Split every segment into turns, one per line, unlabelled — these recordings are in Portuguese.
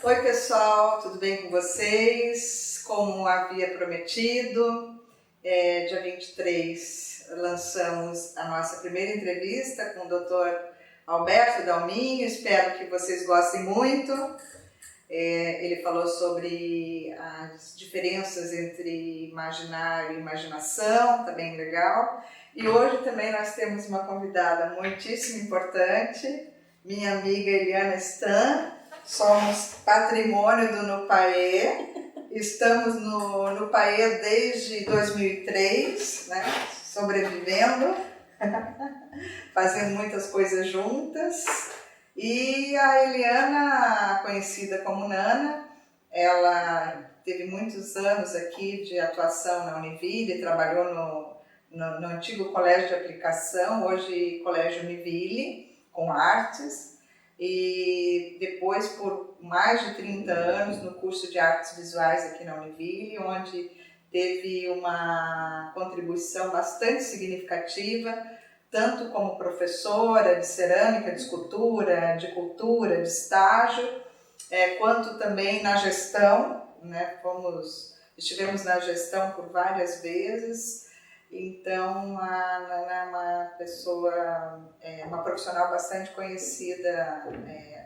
Oi pessoal, tudo bem com vocês? Como havia prometido, dia 23 lançamos a nossa primeira entrevista com o Dr. Alberto Dalminho, espero que vocês gostem muito. Ele falou sobre as diferenças entre imaginário e imaginação, tá bem legal. E hoje também nós temos uma convidada muitíssimo importante, minha amiga Eliana Stan. Somos patrimônio do Nupaê, estamos no Nupaê desde 2003, né? Sobrevivendo, fazendo muitas coisas juntas. E a Eliana, conhecida como Nana, ela teve muitos anos aqui de atuação na Univille, trabalhou no antigo Colégio de Aplicação, hoje Colégio Univille, com artes. E depois, por mais de 30 anos, no curso de artes visuais aqui na Univille, onde teve uma contribuição bastante significativa, tanto como professora de cerâmica, de escultura, de cultura, de estágio, quanto também na gestão, né? Estivemos na gestão por várias vezes. Então, a Nana é uma pessoa, uma profissional bastante conhecida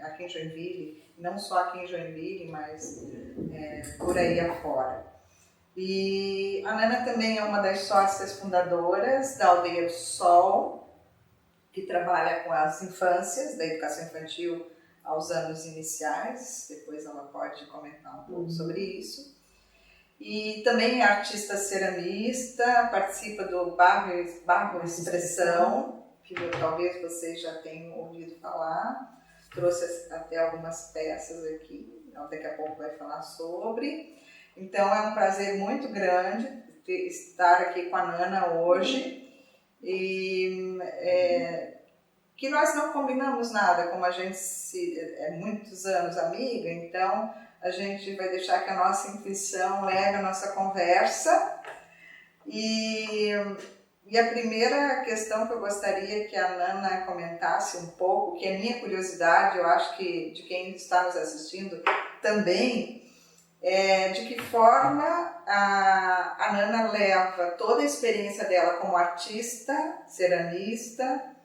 aqui em Joinville, não só aqui em Joinville, mas por aí afora. E a Nana também é uma das sócias fundadoras da Aldeia do Sol, que trabalha com as infâncias, da educação infantil aos anos iniciais, depois ela pode comentar um pouco sobre isso. E também é artista ceramista, participa do Barro Expressão, que talvez vocês já tenham ouvido falar. Trouxe até algumas peças aqui, então daqui a pouco vai falar sobre. Então é um prazer muito grande estar aqui com a Nana hoje. E que nós não combinamos nada, como a gente é muitos anos amiga, então a gente vai deixar que a nossa intuição leve a nossa conversa. E a primeira questão que eu gostaria que a Nana comentasse um pouco, que é minha curiosidade, eu acho que de quem está nos assistindo também, de que forma a Nana leva toda a experiência dela como artista, ceramista,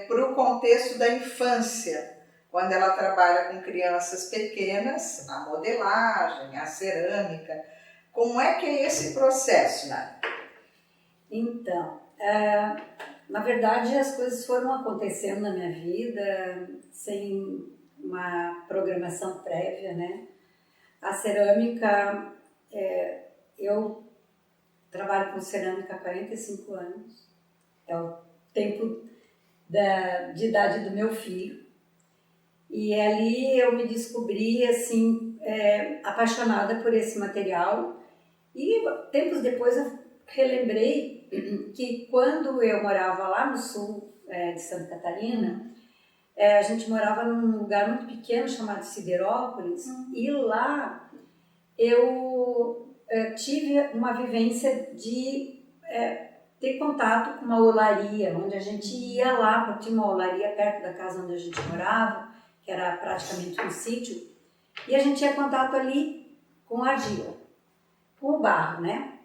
para o contexto da infância, quando ela trabalha com crianças pequenas, a modelagem, a cerâmica. Como é que é esse processo, Nana?
Então, na verdade as coisas foram acontecendo na minha vida sem uma programação prévia, né? A cerâmica, eu trabalho com cerâmica há 45 anos, é o tempo de idade do meu filho. E ali eu me descobri assim, apaixonada por esse material. E tempos depois eu relembrei que quando eu morava lá no sul de Santa Catarina, a gente morava num lugar muito pequeno chamado Siderópolis, e lá eu tive uma vivência de ter contato com uma olaria, onde a gente ia lá, porque tinha uma olaria perto da casa onde a gente morava, que era praticamente um sítio, e a gente tinha contato ali com argila, com o barro, né?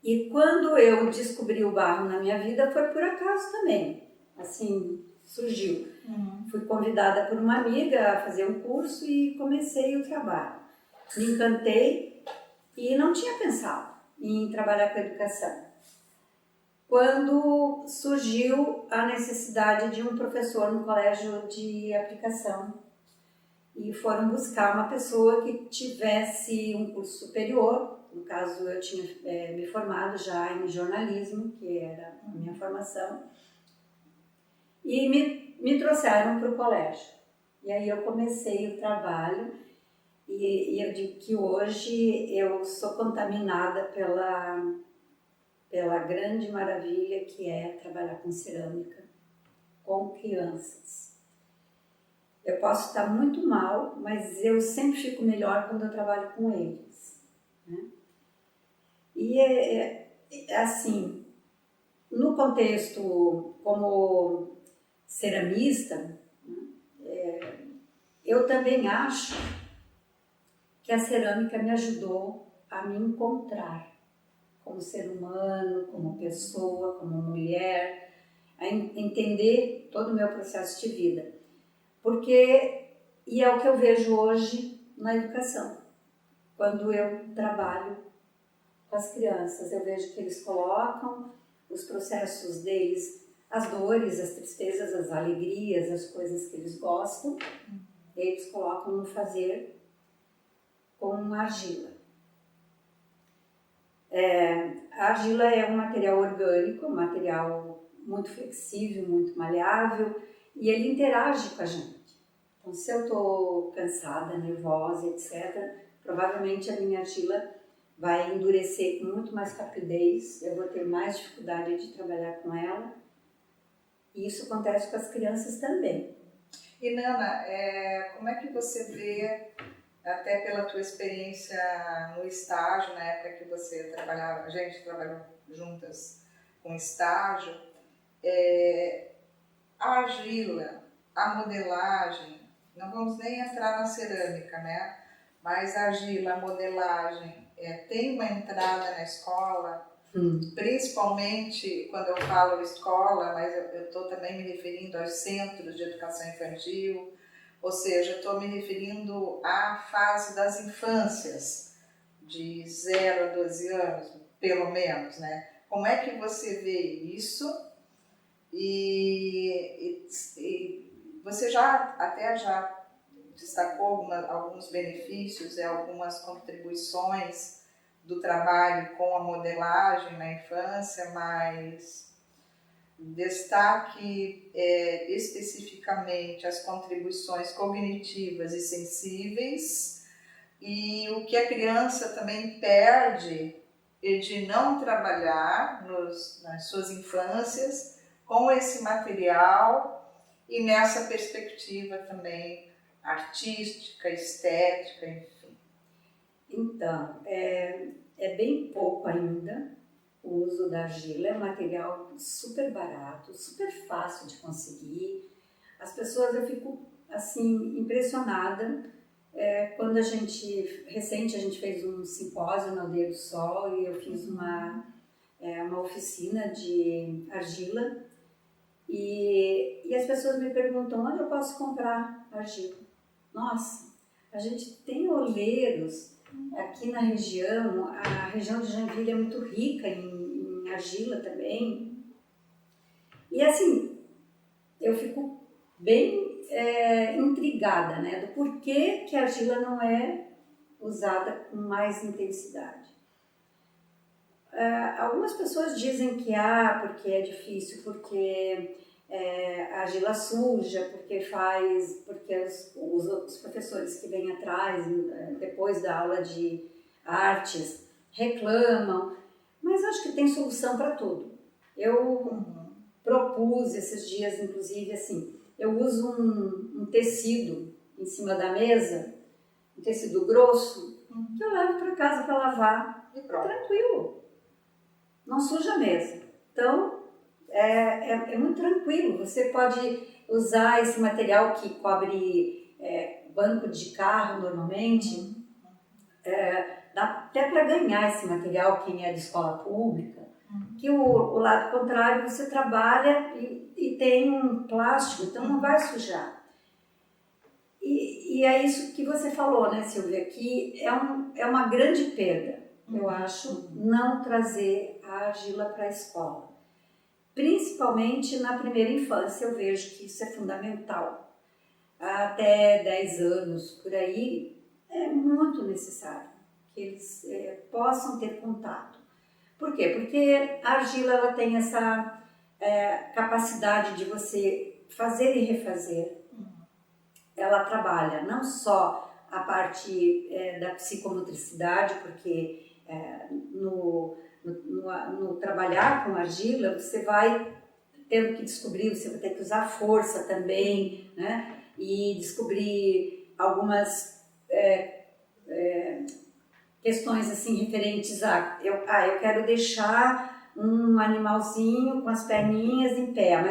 E quando eu descobri o barro na minha vida, foi por acaso também, assim, surgiu. Fui convidada por uma amiga a fazer um curso e comecei o trabalho. Me encantei e não tinha pensado em trabalhar com educação. Quando surgiu a necessidade de um professor no colégio de aplicação, e foram buscar uma pessoa que tivesse um curso superior. No caso, eu tinha me formado já em jornalismo, que era a minha formação, e me trouxeram para o colégio. E aí eu comecei o trabalho, e eu digo que hoje eu sou contaminada pela grande maravilha que é trabalhar com cerâmica, com crianças. Eu posso estar muito mal, mas eu sempre fico melhor quando eu trabalho com eles, né? E assim, no contexto como ceramista, né, eu também acho que a cerâmica me ajudou a me encontrar como ser humano, como pessoa, como mulher, a entender todo o meu processo de vida. E é o que eu vejo hoje na educação. Quando eu trabalho com as crianças, eu vejo que eles colocam os processos deles, as dores, as tristezas, as alegrias, as coisas que eles gostam, eles colocam no fazer com uma argila. A argila é um material orgânico, um material muito flexível, muito maleável, e ele interage com a gente. Então, se eu estou cansada, nervosa, etc., provavelmente a minha argila vai endurecer com muito mais rapidez, eu vou ter mais dificuldade de trabalhar com ela, e isso acontece com as crianças também.
E Nana, como é que você vê, até pela tua experiência no estágio, na época que você trabalhava, a gente trabalhou juntas com estágio, a argila, a modelagem, não vamos nem entrar na cerâmica, né? Mas a argila, a modelagem, tem uma entrada na escola, principalmente quando eu falo escola, mas eu estou também me referindo aos centros de educação infantil, ou seja, estou me referindo à fase das infâncias, de 0 a 12 anos, pelo menos, né? Como é que você vê isso? E você já destacou alguns benefícios e algumas contribuições do trabalho com a modelagem na infância, mas destaque especificamente as contribuições cognitivas e sensíveis e o que a criança também perde de não trabalhar nas suas infâncias com esse material e nessa perspectiva também artística, estética, enfim.
Então, é bem pouco ainda o uso da argila, é um material super barato, super fácil de conseguir. As pessoas, eu fico assim impressionada. Quando a gente fez um simpósio na Aldeia do Sol e eu fiz uma oficina de argila e as pessoas me perguntam onde eu posso comprar argila. Nossa, a gente tem oleiros aqui na região, a região de Joinville é muito rica em argila também. E assim, eu fico bem intrigada, né, do porquê que a argila não é usada com mais intensidade. Algumas pessoas dizem que porque é difícil, porque a argila suja, porque os professores que vêm atrás, depois da aula de artes, reclamam, mas acho que tem solução para tudo. Eu propus esses dias, inclusive, assim, eu uso um tecido em cima da mesa, um tecido grosso, que eu levo para casa para lavar, e tranquilo, não suja a mesa. Então, é muito tranquilo, você pode usar esse material que cobre banco de carro normalmente, dá até para ganhar esse material quem é de escola pública, que o lado contrário você trabalha e tem um plástico, então não vai sujar. E é isso que você falou, né, Silvia, que é uma grande perda, eu acho, não trazer a argila para a escola. Principalmente na primeira infância, eu vejo que isso é fundamental. Até 10 anos, por aí, é muito necessário que eles possam ter contato. Por quê? Porque a argila ela tem essa capacidade de você fazer e refazer. Ela trabalha não só a parte da psicomotricidade, porque no trabalhar com argila, você vai tendo que descobrir, você vai ter que usar força também, né? E descobrir algumas questões assim referentes eu quero deixar um animalzinho com as perninhas em pé,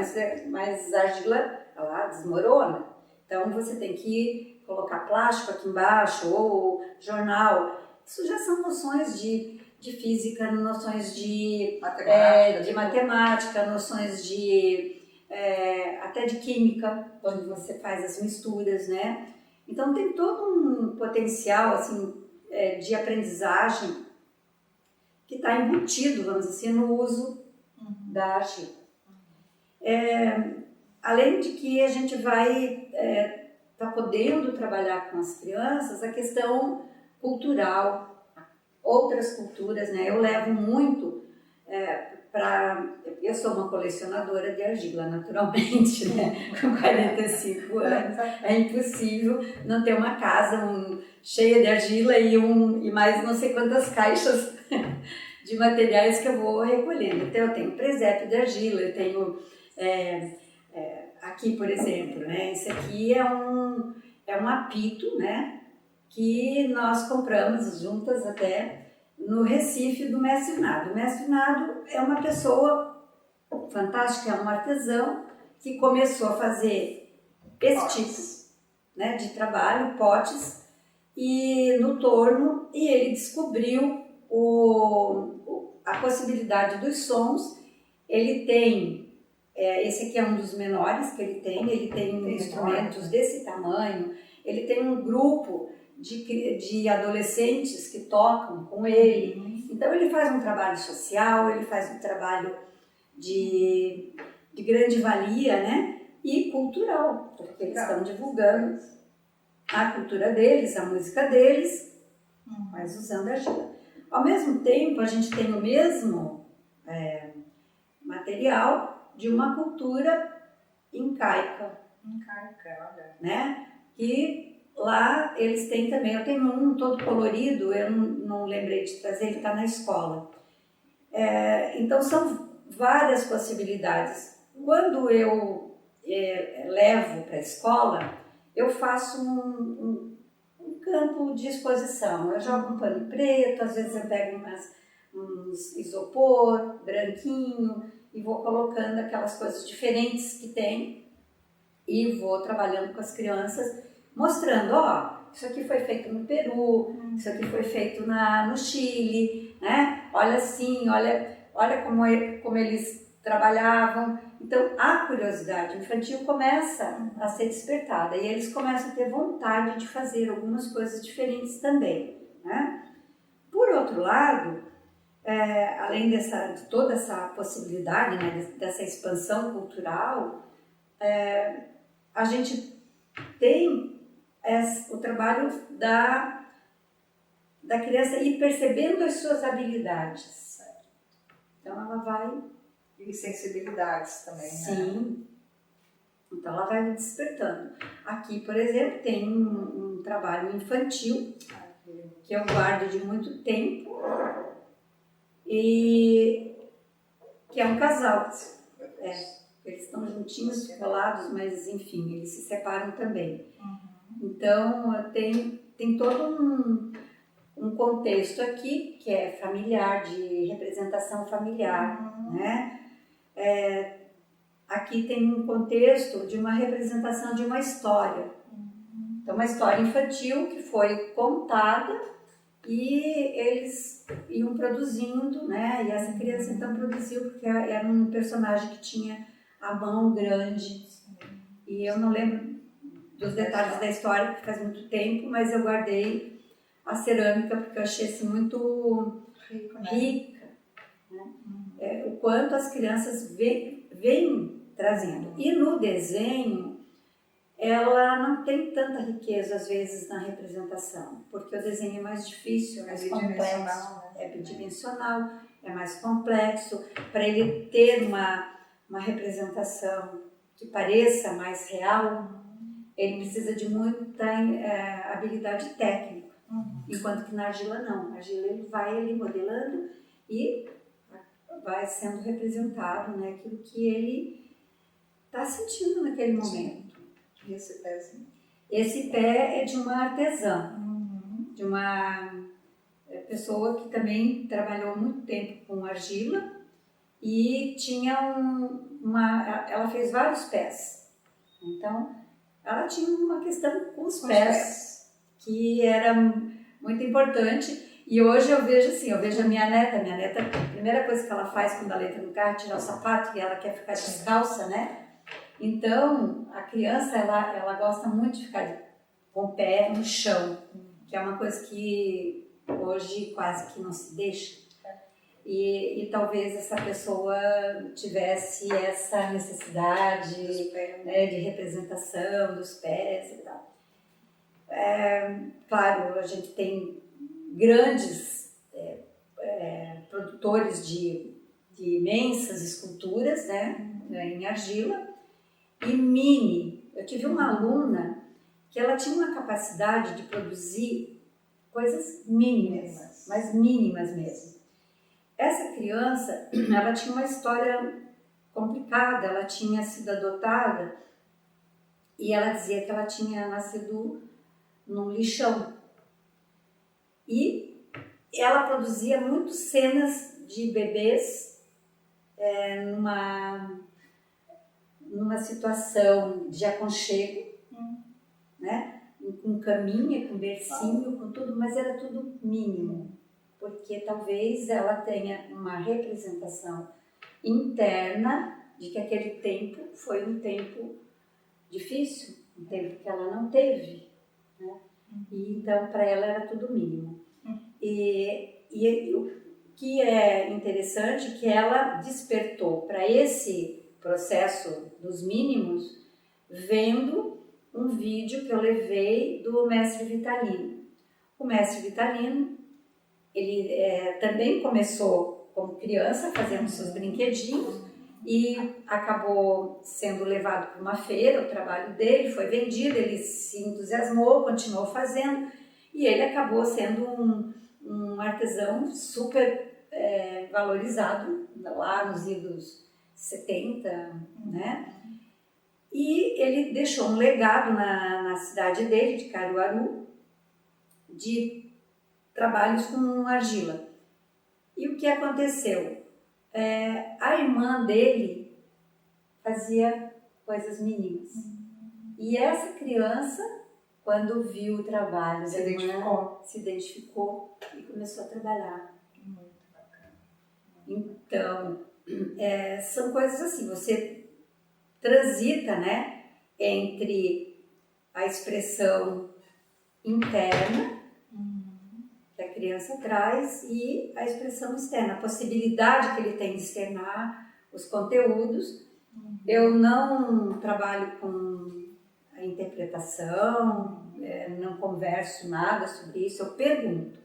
mas a argila ela desmorona. Então você tem que colocar plástico aqui embaixo ou jornal. Isso já são noções de física, noções de matemática, noções de até de química, quando você faz as misturas, né? Então tem todo um potencial assim, de aprendizagem que está embutido, vamos dizer assim, no uso da argila. Além de que a gente vai tá podendo trabalhar com as crianças a questão cultural, outras culturas, né? Eu levo muito eu sou uma colecionadora de argila, naturalmente, né? Com 45 anos, é impossível não ter uma casa cheia de argila e mais não sei quantas caixas de materiais que eu vou recolhendo. Então eu tenho presépio de argila, eu tenho aqui, por exemplo, né? Esse aqui é um apito, né? Que nós compramos juntas até no Recife do Mestre Nado. O Mestre Nado é uma pessoa fantástica, é um artesão que começou a fazer esse tipo, né, de trabalho, potes, e no torno, e ele descobriu a possibilidade dos sons. Ele tem, esse aqui é um dos menores que ele tem instrumentos desse tamanho, ele tem um grupo de adolescentes que tocam com ele. Então ele faz um trabalho social, ele faz um trabalho de grande valia, né? E cultural, porque eles estão divulgando a cultura deles, a música deles, mas usando argila. Ao mesmo tempo, a gente tem o mesmo material de uma cultura incaica.
Olha.
Né? Que lá eles têm também, eu tenho um todo colorido, eu não lembrei de trazer, ele está na escola. Então são várias possibilidades. Quando eu levo para a escola, eu faço um campo de exposição. Eu jogo um pano preto, às vezes eu pego uns isopor branquinho e vou colocando aquelas coisas diferentes que tem e vou trabalhando com as crianças, mostrando, isso aqui foi feito no Peru, isso aqui foi feito no Chile, né? Olha assim, olha como eles trabalhavam. Então, a curiosidade infantil começa a ser despertada e eles começam a ter vontade de fazer algumas coisas diferentes também, né? Por outro lado, além de toda essa possibilidade, né, dessa expansão cultural, a gente tem o trabalho da criança ir percebendo as suas habilidades. Então ela vai...
E sensibilidades também,
Sim.
Né?
Então ela vai despertando. Aqui, por exemplo, tem um trabalho infantil que eu guardo de muito tempo e que é um casal. Eles estão juntinhos, colados, mas enfim, eles se separam também. Então tem todo um contexto aqui que é familiar, de representação familiar, né? Aqui tem um contexto de uma representação de uma história. Então, uma história infantil que foi contada e eles iam produzindo, né? E essa criança então produziu, porque era um personagem que tinha a mão grande. E eu não lembro dos detalhes da história, porque faz muito tempo, mas eu guardei a cerâmica porque eu achei assim, muito rica, né? O quanto as crianças vêm trazendo. E no desenho, ela não tem tanta riqueza às vezes na representação, porque o desenho é mais difícil, é mais complexo, é bidimensional, é mais complexo. Para ele ter uma representação que pareça mais real, ele precisa de muita habilidade técnica, enquanto que na argila não. Na argila ele vai ali modelando e vai sendo representado, né, aquilo que ele está sentindo naquele momento.
E esse pézinho?
Esse pé é de uma artesã, de uma pessoa que também trabalhou muito tempo com argila e tinha ela fez vários pés. Então, ela tinha uma questão com os
Com os
pés, que era muito importante. E hoje eu vejo assim, eu vejo a minha neta, a primeira coisa que ela faz quando ela entra no carro é tirar o sapato, e ela quer ficar descalça, né? Então, a criança, ela gosta muito de ficar com o pé no chão, que é uma coisa que hoje quase que não se deixa. E talvez essa pessoa tivesse essa necessidade, né, de representação dos pés e tal. Claro, a gente tem grandes produtores de imensas esculturas, né, em argila, e mini. Eu tive uma aluna que ela tinha uma capacidade de produzir coisas mínimas, mas mínimas mesmo. Essa criança, ela tinha uma história complicada, ela tinha sido adotada e ela dizia que ela tinha nascido num lixão. E ela produzia muitas cenas de bebês numa situação de aconchego, né? Com caminha, com bercinho, com tudo, mas era tudo mínimo. Porque talvez ela tenha uma representação interna de que aquele tempo foi um tempo difícil, um tempo que ela não teve, né? E então para ela era tudo mínimo. E o que é interessante é que ela despertou para esse processo dos mínimos vendo um vídeo que eu levei do mestre Vitalino. O mestre Vitalino, ele também começou como criança fazendo seus brinquedinhos e acabou sendo levado para uma feira, o trabalho dele foi vendido, ele se entusiasmou, continuou fazendo e ele acabou sendo um artesão super valorizado lá nos idos 70, né? E ele deixou um legado na cidade dele, de Caruaru, de trabalhos com argila. E o que aconteceu? A irmã dele fazia coisas mínimas. E essa criança, quando viu o trabalho da irmã, se identificou e começou a trabalhar.
Muito bacana.
Então, são coisas assim, você transita, né, entre a expressão interna que a criança traz e a expressão externa, a possibilidade que ele tem de externar os conteúdos. Eu não trabalho com a interpretação, não converso nada sobre isso, eu pergunto.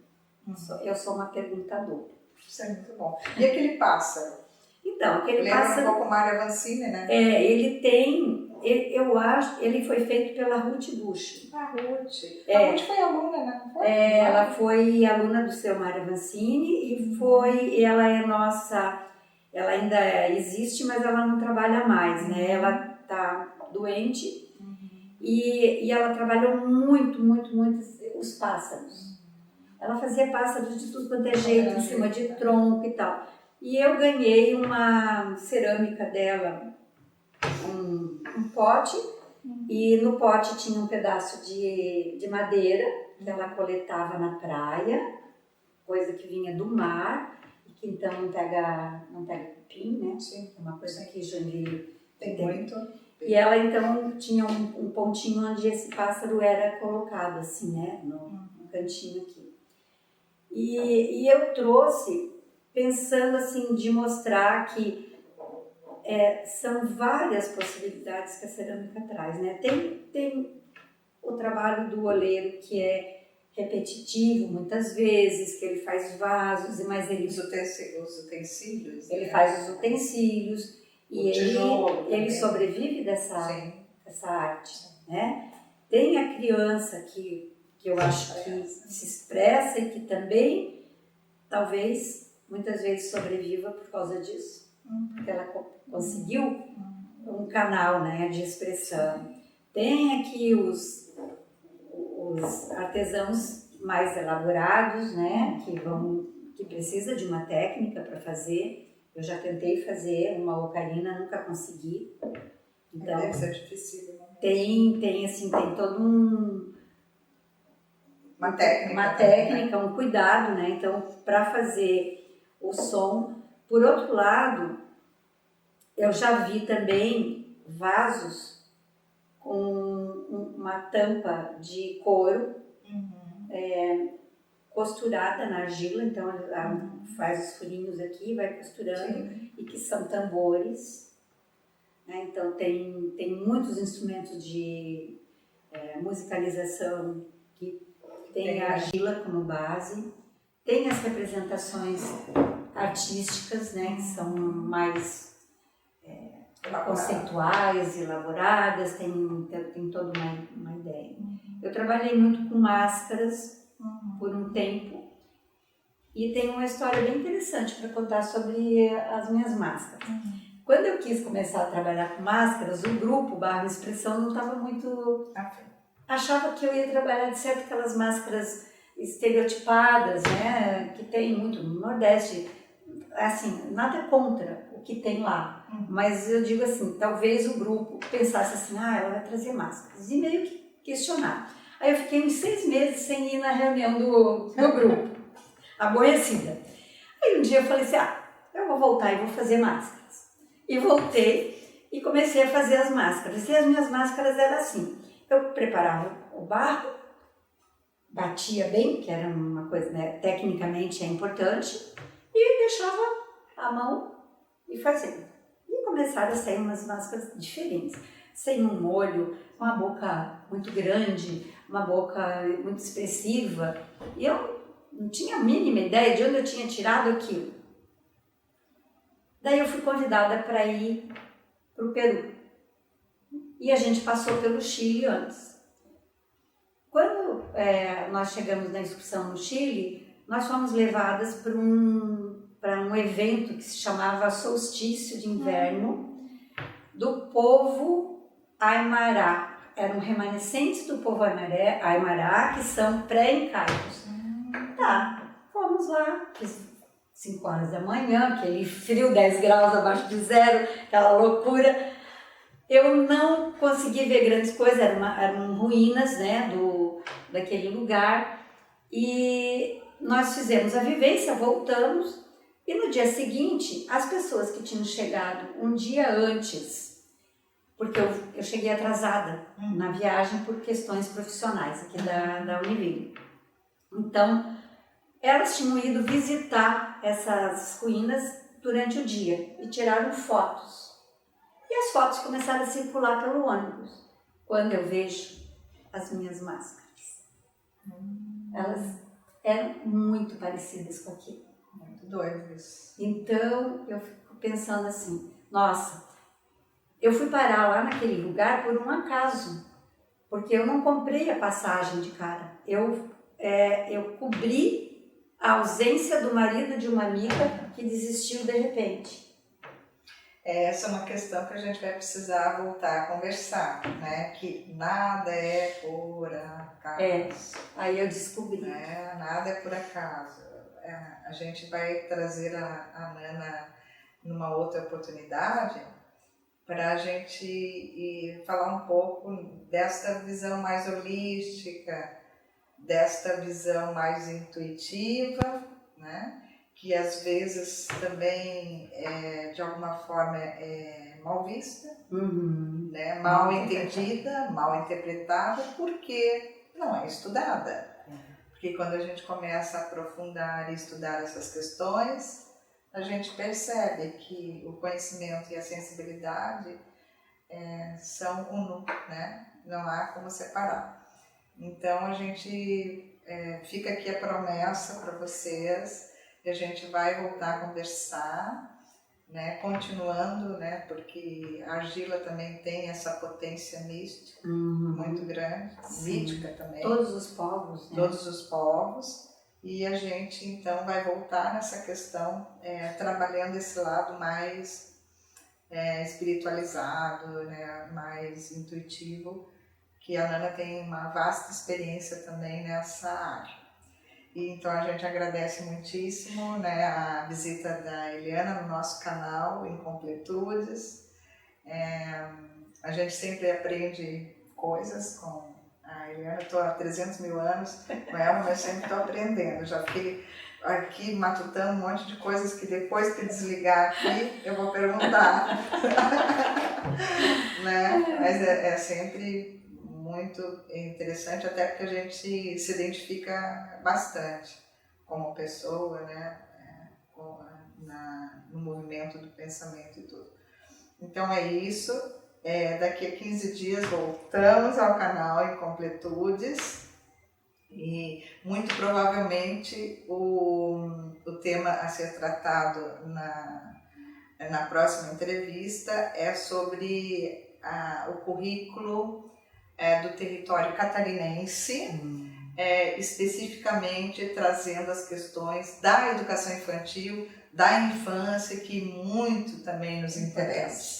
Eu sou uma perguntadora.
Isso é muito bom. E aquele pássaro?
Então, aquele
lembra
pássaro...
um pouco Mário Avancini, né?
Ele tem... eu acho, ele foi feito pela Ruth Bush.
A Ruth. A Ruth foi aluna, né? Não foi?
Ela foi aluna do seu Mário Avancini e ela é nossa... Ela ainda existe, mas ela não trabalha mais, né? Ela está doente e ela trabalhou muito os pássaros. Ela fazia pássaros de tudo quanto é jeito, em cima de tronco e tal. E eu ganhei uma cerâmica dela, um pote, e no pote tinha um pedaço de madeira que ela coletava na praia, coisa que vinha do mar, e que então não pega cupim, né?
Sim.
É uma coisa que Joinville
tem muito.
E ela então tinha um pontinho onde esse pássaro era colocado, assim, né? No cantinho aqui. E eu trouxe pensando assim de mostrar que são várias possibilidades que a cerâmica traz, né? Tem o trabalho do oleiro que é repetitivo muitas vezes, que ele faz vasos, mas ele
os utensílios.
Ele faz os utensílios e ele sobrevive dessa arte, né? Tem a criança que eu acho que se expressa e que também talvez muitas vezes sobreviva por causa disso, porque ela conseguiu um canal, né, de expressão. Tem aqui os artesãos mais elaborados, né, que precisa de uma técnica para fazer. Eu já tentei fazer uma ocarina, nunca consegui. Então,
deve ser difícil, né?
Tem assim, tem todo
uma técnica,
técnica, um cuidado, né? Então, para fazer o som. Por outro lado, eu já vi também vasos com uma tampa de couro costurada na argila, então ela faz os furinhos aqui, vai costurando, e que são tambores, né? Então tem muitos instrumentos de musicalização que tem a argila como base, tem as representações artísticas, né, que são mais conceituais, elaboradas, tem toda uma ideia. Eu trabalhei muito com máscaras por um tempo e tem uma história bem interessante para contar sobre as minhas máscaras. Quando eu quis começar a trabalhar com máscaras, o grupo Barro Expressão não estava muito... Achava que eu ia trabalhar de certo aquelas máscaras estereotipadas, né, que tem muito no Nordeste, assim, nada contra o que tem lá, mas eu digo assim, talvez o grupo pensasse assim, ela vai trazer máscaras, e meio que questionar. Aí eu fiquei uns 6 meses sem ir na reunião do grupo, aborrecida. Aí um dia eu falei assim, eu vou voltar e vou fazer máscaras. E voltei e comecei a fazer as máscaras, e as minhas máscaras eram assim, eu preparava o barro, batia bem, que era uma coisa, né, tecnicamente é importante, e deixava a mão e fazia. E começaram a sair umas máscaras diferentes, sem um olho, uma boca muito grande, uma boca muito expressiva, e eu não tinha a mínima ideia de onde eu tinha tirado aquilo. Daí eu fui convidada para ir para o Peru, e a gente passou pelo Chile antes. Quando nós chegamos na excursão no Chile, nós fomos levadas para um evento que se chamava Solstício de Inverno, do povo Aymara. Eram remanescentes do povo Aymara, que são pré-incaicos. Fomos lá, 5 horas da manhã, aquele frio, 10 graus abaixo de zero, aquela loucura. Eu não consegui ver grandes coisas, eram ruínas, né, daquele lugar, e nós fizemos a vivência, voltamos, e no dia seguinte, as pessoas que tinham chegado um dia antes, porque eu cheguei atrasada na viagem por questões profissionais aqui da Univille, então elas tinham ido visitar essas ruínas durante o dia e tiraram fotos. E as fotos começaram a circular pelo ônibus. Quando eu vejo as minhas máscaras, elas eram muito parecidas com aquilo.
Muito doido isso.
Então, eu fico pensando assim, nossa, eu fui parar lá naquele lugar por um acaso, porque eu não comprei a passagem de cara. Eu cobri a ausência do marido de uma amiga que desistiu de repente.
Essa é uma questão que a gente vai precisar voltar a conversar, né? Que nada é por acaso.
Aí eu descobri.
Nada é por acaso. A gente vai trazer a Nana numa outra oportunidade para a gente falar um pouco desta visão mais holística, desta visão mais intuitiva, né? Que às vezes também de alguma forma é mal vista, né? Mal entendida, mal interpretada, porque não é estudada. Porque quando a gente começa a aprofundar e estudar essas questões, a gente percebe que o conhecimento e a sensibilidade são uno, né? Não há como separar. Então a gente fica aqui a promessa para vocês. E a gente vai voltar a conversar, né, continuando, né, porque a argila também tem essa potência mística muito grande, mítica também.
Todos os povos, né?
Todos os povos. E a gente então vai voltar nessa questão, trabalhando esse lado mais espiritualizado, né, mais intuitivo, que a Nana tem uma vasta experiência também nessa área. E então a gente agradece muitíssimo, né, a visita da Eliana no nosso canal Incompletudes. A gente sempre aprende coisas com a Eliana. Eu estou há 300 mil anos com ela, mas sempre estou aprendendo. Já fiquei aqui matutando um monte de coisas que depois que desligar aqui eu vou perguntar. Né? Mas é sempre muito interessante, até porque a gente se identifica bastante como pessoa, né? No movimento do pensamento e tudo. Então é isso. Daqui a 15 dias voltamos ao canal Incompletudes e muito provavelmente o tema a ser tratado na próxima entrevista é sobre o currículo do território catarinense, especificamente trazendo as questões da educação infantil, da infância, que muito também nos interessa.